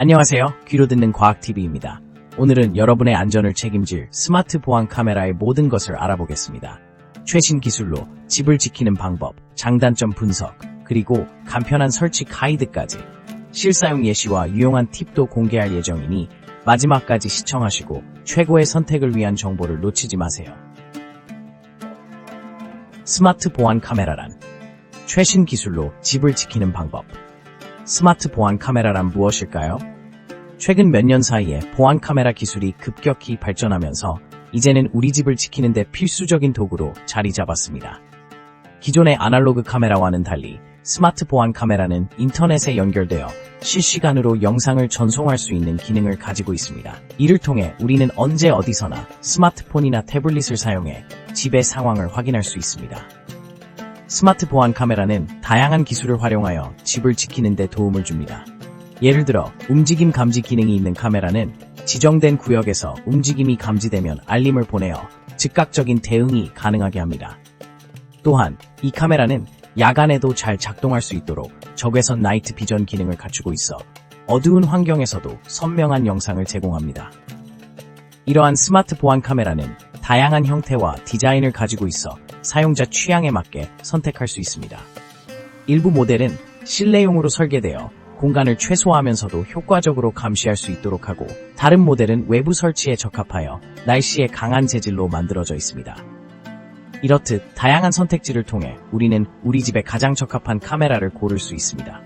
안녕하세요. 귀로 듣는 과학TV입니다. 오늘은 여러분의 안전을 책임질 스마트 보안 카메라의 모든 것을 알아보겠습니다. 최신 기술로 집을 지키는 방법, 장단점 분석, 그리고 간편한 설치 가이드까지 실사용 예시와 유용한 팁도 공개할 예정이니 마지막까지 시청하시고 최고의 선택을 위한 정보를 놓치지 마세요. 스마트 보안 카메라란 최신 기술로 집을 지키는 방법. 스마트 보안 카메라란 무엇일까요? 최근 몇 년 사이에 보안 카메라 기술이 급격히 발전하면서 이제는 우리 집을 지키는 데 필수적인 도구로 자리 잡았습니다. 기존의 아날로그 카메라와는 달리 스마트 보안 카메라는 인터넷에 연결되어 실시간으로 영상을 전송할 수 있는 기능을 가지고 있습니다. 이를 통해 우리는 언제 어디서나 스마트폰이나 태블릿을 사용해 집의 상황을 확인할 수 있습니다. 스마트 보안 카메라는 다양한 기술을 활용하여 집을 지키는 데 도움을 줍니다. 예를 들어 움직임 감지 기능이 있는 카메라는 지정된 구역에서 움직임이 감지되면 알림을 보내어 즉각적인 대응이 가능하게 합니다. 또한 이 카메라는 야간에도 잘 작동할 수 있도록 적외선 나이트 비전 기능을 갖추고 있어 어두운 환경에서도 선명한 영상을 제공합니다. 이러한 스마트 보안 카메라는 다양한 형태와 디자인을 가지고 있어 사용자 취향에 맞게 선택할 수 있습니다. 일부 모델은 실내용으로 설계되어 공간을 최소화하면서도 효과적으로 감시할 수 있도록 하고, 다른 모델은 외부 설치에 적합하여 날씨에 강한 재질로 만들어져 있습니다. 이렇듯 다양한 선택지를 통해 우리는 우리 집에 가장 적합한 카메라를 고를 수 있습니다.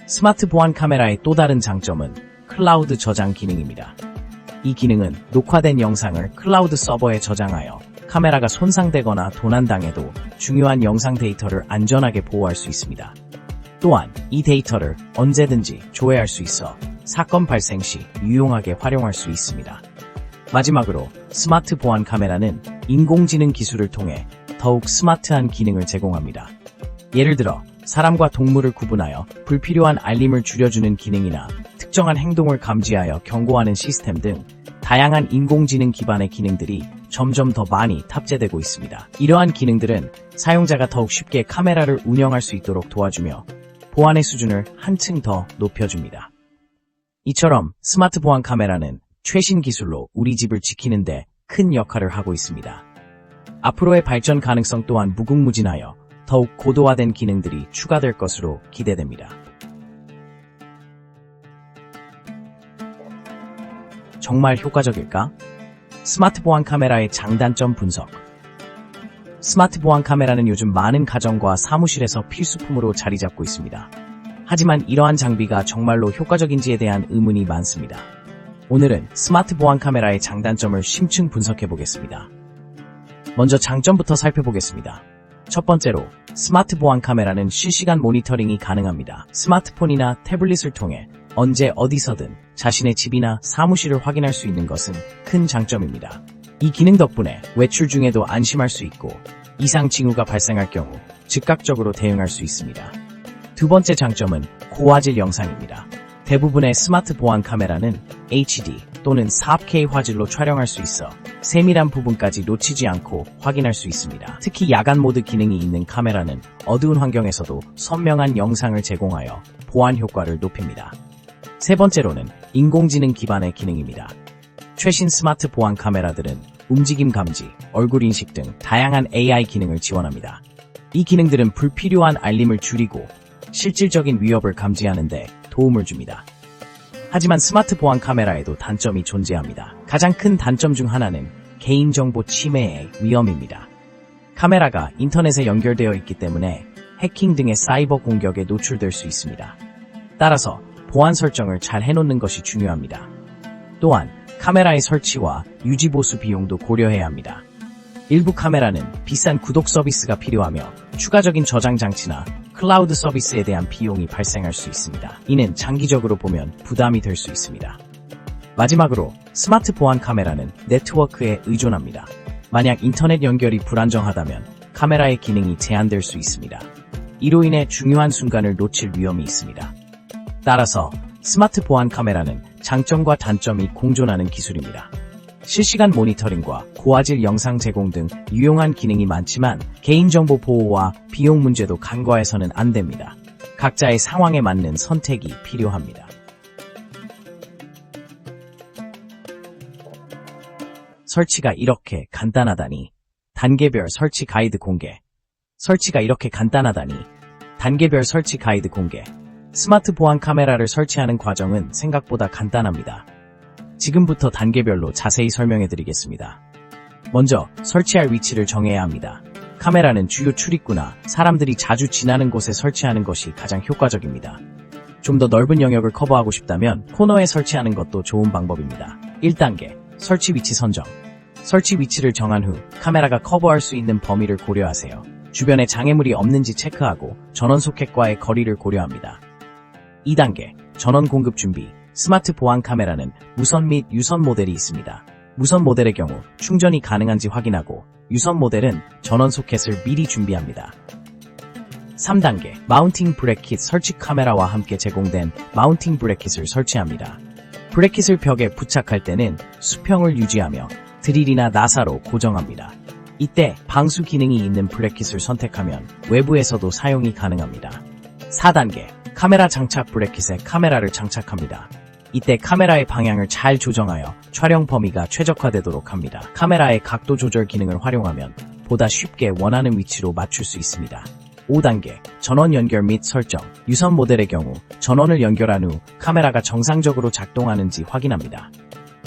스마트 보안 카메라의 또 다른 장점은 클라우드 저장 기능입니다. 이 기능은 녹화된 영상을 클라우드 서버에 저장하여 카메라가 손상되거나 도난당해도 중요한 영상 데이터를 안전하게 보호할 수 있습니다. 또한 이 데이터를 언제든지 조회할 수 있어 사건 발생 시 유용하게 활용할 수 있습니다. 마지막으로 스마트 보안 카메라는 인공지능 기술을 통해 더욱 스마트한 기능을 제공합니다. 예를 들어 사람과 동물을 구분하여 불필요한 알림을 줄여주는 기능이나 특정한 행동을 감지하여 경고하는 시스템 등 다양한 인공지능 기반의 기능들이 점점 더 많이 탑재되고 있습니다. 이러한 기능들은 사용자가 더욱 쉽게 카메라를 운영할 수 있도록 도와주며 보안의 수준을 한층 더 높여줍니다. 이처럼 스마트 보안 카메라는 최신 기술로 우리 집을 지키는 데 큰 역할을 하고 있습니다. 앞으로의 발전 가능성 또한 무궁무진하여 더욱 고도화된 기능들이 추가될 것으로 기대됩니다. 정말 효과적일까? 스마트 보안 카메라의 장단점 분석. 스마트 보안 카메라는 요즘 많은 가정과 사무실에서 필수품으로 자리 잡고 있습니다. 하지만 이러한 장비가 정말로 효과적인지에 대한 의문이 많습니다. 오늘은 스마트 보안 카메라의 장단점을 심층 분석해 보겠습니다. 먼저 장점부터 살펴보겠습니다. 첫 번째로 스마트 보안 카메라는 실시간 모니터링이 가능합니다. 스마트폰이나 태블릿을 통해 언제 어디서든 자신의 집이나 사무실을 확인할 수 있는 것은 큰 장점입니다. 이 기능 덕분에 외출 중에도 안심할 수 있고 이상 징후가 발생할 경우 즉각적으로 대응할 수 있습니다. 두 번째 장점은 고화질 영상입니다. 대부분의 스마트 보안 카메라는 HD 또는 4K 화질로 촬영할 수 있어 세밀한 부분까지 놓치지 않고 확인할 수 있습니다. 특히 야간 모드 기능이 있는 카메라는 어두운 환경에서도 선명한 영상을 제공하여 보안 효과를 높입니다. 세 번째로는 인공지능 기반의 기능입니다. 최신 스마트 보안 카메라들은 움직임 감지, 얼굴 인식 등 다양한 AI 기능을 지원합니다. 이 기능들은 불필요한 알림을 줄이고 실질적인 위협을 감지하는 데 도움을 줍니다. 하지만 스마트 보안 카메라에도 단점이 존재합니다. 가장 큰 단점 중 하나는 개인정보 침해의 위험입니다. 카메라가 인터넷에 연결되어 있기 때문에 해킹 등의 사이버 공격에 노출될 수 있습니다. 따라서 보안 설정을 잘 해놓는 것이 중요합니다. 또한 카메라의 설치와 유지 보수 비용도 고려해야 합니다. 일부 카메라는 비싼 구독 서비스가 필요하며 추가적인 저장 장치나 클라우드 서비스에 대한 비용이 발생할 수 있습니다. 이는 장기적으로 보면 부담이 될 수 있습니다. 마지막으로 스마트 보안 카메라는 네트워크에 의존합니다. 만약 인터넷 연결이 불안정하다면 카메라의 기능이 제한될 수 있습니다. 이로 인해 중요한 순간을 놓칠 위험이 있습니다. 따라서 스마트 보안 카메라는 장점과 단점이 공존하는 기술입니다. 실시간 모니터링과 고화질 영상 제공 등 유용한 기능이 많지만 개인정보 보호와 비용 문제도 간과해서는 안 됩니다. 각자의 상황에 맞는 선택이 필요합니다. 설치가 이렇게 간단하다니. 단계별 설치 가이드 공개. 설치가 이렇게 간단하다니. 단계별 설치 가이드 공개. 스마트 보안 카메라를 설치하는 과정은 생각보다 간단합니다. 지금부터 단계별로 자세히 설명해 드리겠습니다. 먼저 설치할 위치를 정해야 합니다. 카메라는 주요 출입구나 사람들이 자주 지나는 곳에 설치하는 것이 가장 효과적입니다. 좀 더 넓은 영역을 커버하고 싶다면 코너에 설치하는 것도 좋은 방법입니다. 1단계 설치 위치 선정. 설치 위치를 정한 후 카메라가 커버할 수 있는 범위를 고려하세요. 주변에 장애물이 없는지 체크하고 전원 소켓과의 거리를 고려합니다. 2단계 전원 공급 준비. 스마트 보안 카메라는 무선 및 유선 모델이 있습니다. 무선 모델의 경우 충전이 가능한지 확인하고 유선 모델은 전원 소켓을 미리 준비합니다. 3단계 마운팅 브래킷. 설치 카메라와 함께 제공된 마운팅 브래킷을 설치합니다. 브래킷을 벽에 부착할 때는 수평을 유지하며 드릴이나 나사로 고정합니다. 이때 방수 기능이 있는 브래킷을 선택하면 외부에서도 사용이 가능합니다. 4단계 카메라 장착. 브래킷에 카메라를 장착합니다. 이때 카메라의 방향을 잘 조정하여 촬영 범위가 최적화되도록 합니다. 카메라의 각도 조절 기능을 활용하면 보다 쉽게 원하는 위치로 맞출 수 있습니다. 5단계 전원 연결 및 설정. 유선 모델의 경우 전원을 연결한 후 카메라가 정상적으로 작동하는지 확인합니다.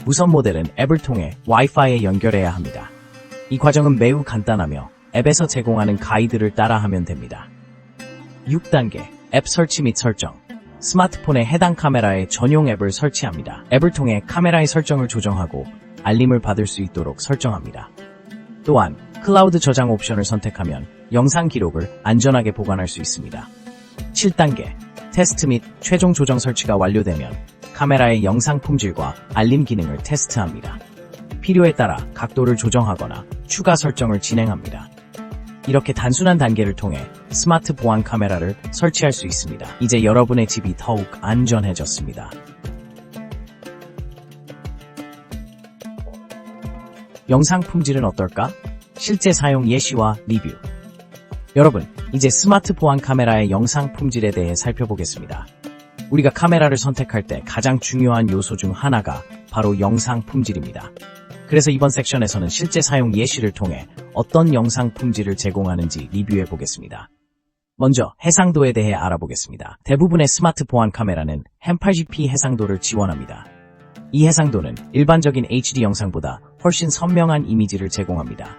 무선 모델은 앱을 통해 와이파이에 연결해야 합니다. 이 과정은 매우 간단하며 앱에서 제공하는 가이드를 따라하면 됩니다. 6단계 앱 설치 및 설정. 스마트폰에 해당 카메라에 전용 앱을 설치합니다. 앱을 통해 카메라의 설정을 조정하고 알림을 받을 수 있도록 설정합니다. 또한 클라우드 저장 옵션을 선택하면 영상 기록을 안전하게 보관할 수 있습니다. 7단계 테스트 및 최종 조정. 설치가 완료되면 카메라의 영상 품질과 알림 기능을 테스트합니다. 필요에 따라 각도를 조정하거나 추가 설정을 진행합니다. 이렇게 단순한 단계를 통해 스마트 보안 카메라를 설치할 수 있습니다. 이제 여러분의 집이 더욱 안전해졌습니다. 영상 품질은 어떨까? 실제 사용 예시와 리뷰. 여러분, 이제 스마트 보안 카메라의 영상 품질에 대해 살펴보겠습니다. 우리가 카메라를 선택할 때 가장 중요한 요소 중 하나가 바로 영상 품질입니다. 그래서 이번 섹션에서는 실제 사용 예시를 통해 어떤 영상 품질을 제공하는지 리뷰해 보겠습니다. 먼저 해상도에 대해 알아보겠습니다. 대부분의 스마트 보안 카메라는 1080p 해상도를 지원합니다. 이 해상도는 일반적인 HD 영상보다 훨씬 선명한 이미지를 제공합니다.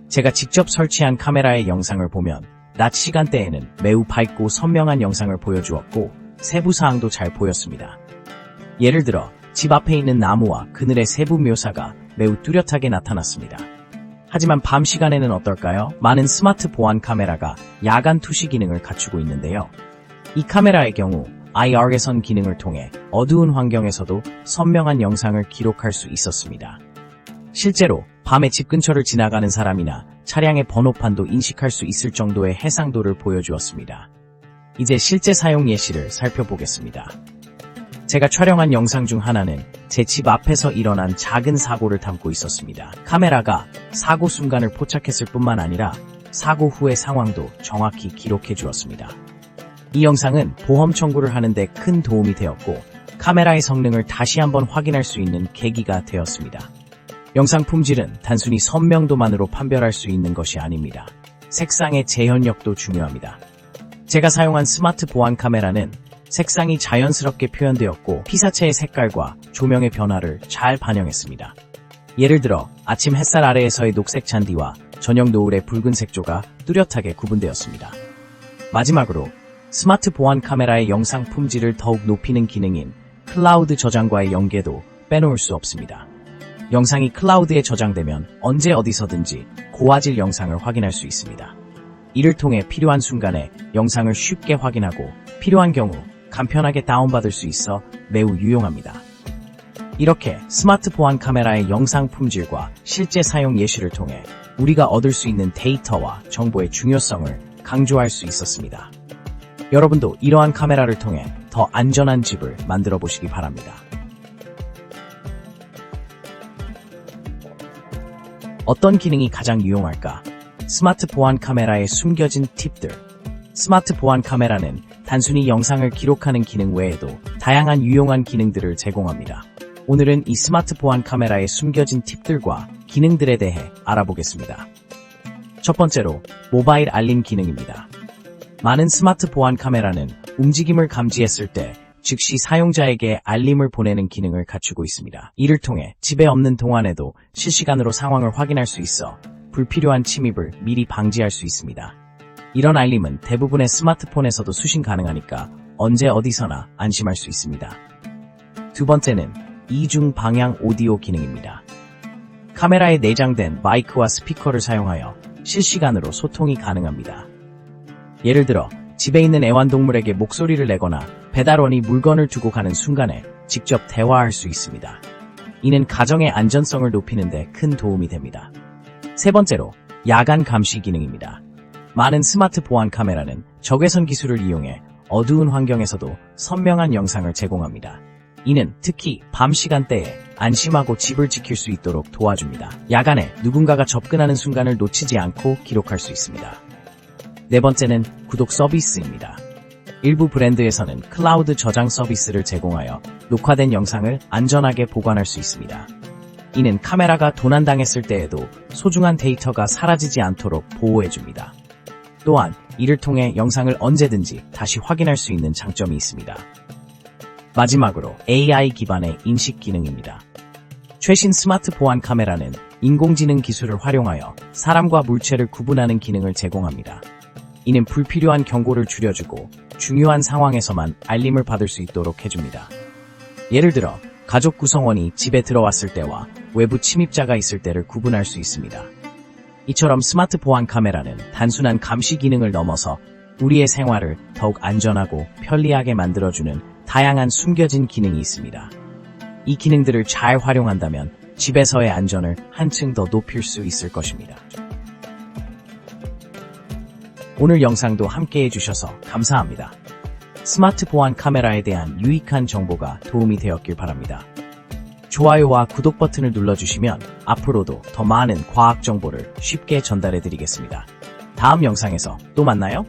제가 직접 설치한 카메라의 영상을 보면 낮 시간대에는 매우 밝고 선명한 영상을 보여주었고 세부 사항도 잘 보였습니다. 예를 들어 집 앞에 있는 나무와 그늘의 세부 묘사가 매우 뚜렷하게 나타났습니다. 하지만 밤 시간에는 어떨까요? 많은 스마트 보안 카메라가 야간 투시 기능을 갖추고 있는데요. 이 카메라의 경우 IR 개선 기능을 통해 어두운 환경에서도 선명한 영상을 기록할 수 있었습니다. 실제로 밤에 집 근처를 지나가는 사람이나 차량의 번호판도 인식할 수 있을 정도의 해상도를 보여주었습니다. 이제 실제 사용 예시를 살펴보겠습니다. 제가 촬영한 영상 중 하나는 제 집 앞에서 일어난 작은 사고를 담고 있었습니다. 카메라가 사고 순간을 포착했을 뿐만 아니라 사고 후의 상황도 정확히 기록해 주었습니다. 이 영상은 보험 청구를 하는데 큰 도움이 되었고 카메라의 성능을 다시 한번 확인할 수 있는 계기가 되었습니다. 영상 품질은 단순히 선명도만으로 판별할 수 있는 것이 아닙니다. 색상의 재현력도 중요합니다. 제가 사용한 스마트 보안 카메라는 색상이 자연스럽게 표현되었고 피사체의 색깔과 조명의 변화를 잘 반영했습니다. 예를 들어 아침 햇살 아래에서의 녹색 잔디와 저녁 노을의 붉은 색조가 뚜렷하게 구분되었습니다. 마지막으로 스마트 보안 카메라의 영상 품질을 더욱 높이는 기능인 클라우드 저장과의 연계도 빼놓을 수 없습니다. 영상이 클라우드에 저장되면 언제 어디서든지 고화질 영상을 확인할 수 있습니다. 이를 통해 필요한 순간에 영상을 쉽게 확인하고 필요한 경우 간편하게 다운받을 수 있어 매우 유용합니다. 이렇게 스마트 보안 카메라의 영상 품질과 실제 사용 예시를 통해 우리가 얻을 수 있는 데이터와 정보의 중요성을 강조할 수 있었습니다. 여러분도 이러한 카메라를 통해 더 안전한 집을 만들어 보시기 바랍니다. 어떤 기능이 가장 유용할까? 스마트 보안 카메라의 숨겨진 팁들. 스마트 보안 카메라는 단순히 영상을 기록하는 기능 외에도 다양한 유용한 기능들을 제공합니다. 오늘은 이 스마트 보안 카메라의 숨겨진 팁들과 기능들에 대해 알아보겠습니다. 첫 번째로 모바일 알림 기능입니다. 많은 스마트 보안 카메라는 움직임을 감지했을 때 즉시 사용자에게 알림을 보내는 기능을 갖추고 있습니다. 이를 통해 집에 없는 동안에도 실시간으로 상황을 확인할 수 있어 불필요한 침입을 미리 방지할 수 있습니다. 이런 알림은 대부분의 스마트폰에서도 수신 가능하니까 언제 어디서나 안심할 수 있습니다. 두 번째는 이중 방향 오디오 기능입니다. 카메라에 내장된 마이크와 스피커를 사용하여 실시간으로 소통이 가능합니다. 예를 들어 집에 있는 애완동물에게 목소리를 내거나 배달원이 물건을 두고 가는 순간에 직접 대화할 수 있습니다. 이는 가정의 안전성을 높이는 데 큰 도움이 됩니다. 세 번째로 야간 감시 기능입니다. 많은 스마트 보안 카메라는 적외선 기술을 이용해 어두운 환경에서도 선명한 영상을 제공합니다. 이는 특히 밤 시간대에 안심하고 집을 지킬 수 있도록 도와줍니다. 야간에 누군가가 접근하는 순간을 놓치지 않고 기록할 수 있습니다. 네 번째는 구독 서비스입니다. 일부 브랜드에서는 클라우드 저장 서비스를 제공하여 녹화된 영상을 안전하게 보관할 수 있습니다. 이는 카메라가 도난당했을 때에도 소중한 데이터가 사라지지 않도록 보호해줍니다. 또한 이를 통해 영상을 언제든지 다시 확인할 수 있는 장점이 있습니다. 마지막으로 AI 기반의 인식 기능입니다. 최신 스마트 보안 카메라는 인공지능 기술을 활용하여 사람과 물체를 구분하는 기능을 제공합니다. 이는 불필요한 경고를 줄여주고 중요한 상황에서만 알림을 받을 수 있도록 해줍니다. 예를 들어 가족 구성원이 집에 들어왔을 때와 외부 침입자가 있을 때를 구분할 수 있습니다. 이처럼 스마트 보안 카메라는 단순한 감시 기능을 넘어서 우리의 생활을 더욱 안전하고 편리하게 만들어주는 다양한 숨겨진 기능이 있습니다. 이 기능들을 잘 활용한다면 집에서의 안전을 한층 더 높일 수 있을 것입니다. 오늘 영상도 함께 해주셔서 감사합니다. 스마트 보안 카메라에 대한 유익한 정보가 도움이 되었길 바랍니다. 좋아요와 구독 버튼을 눌러주시면 앞으로도 더 많은 과학 정보를 쉽게 전달해드리겠습니다. 다음 영상에서 또 만나요.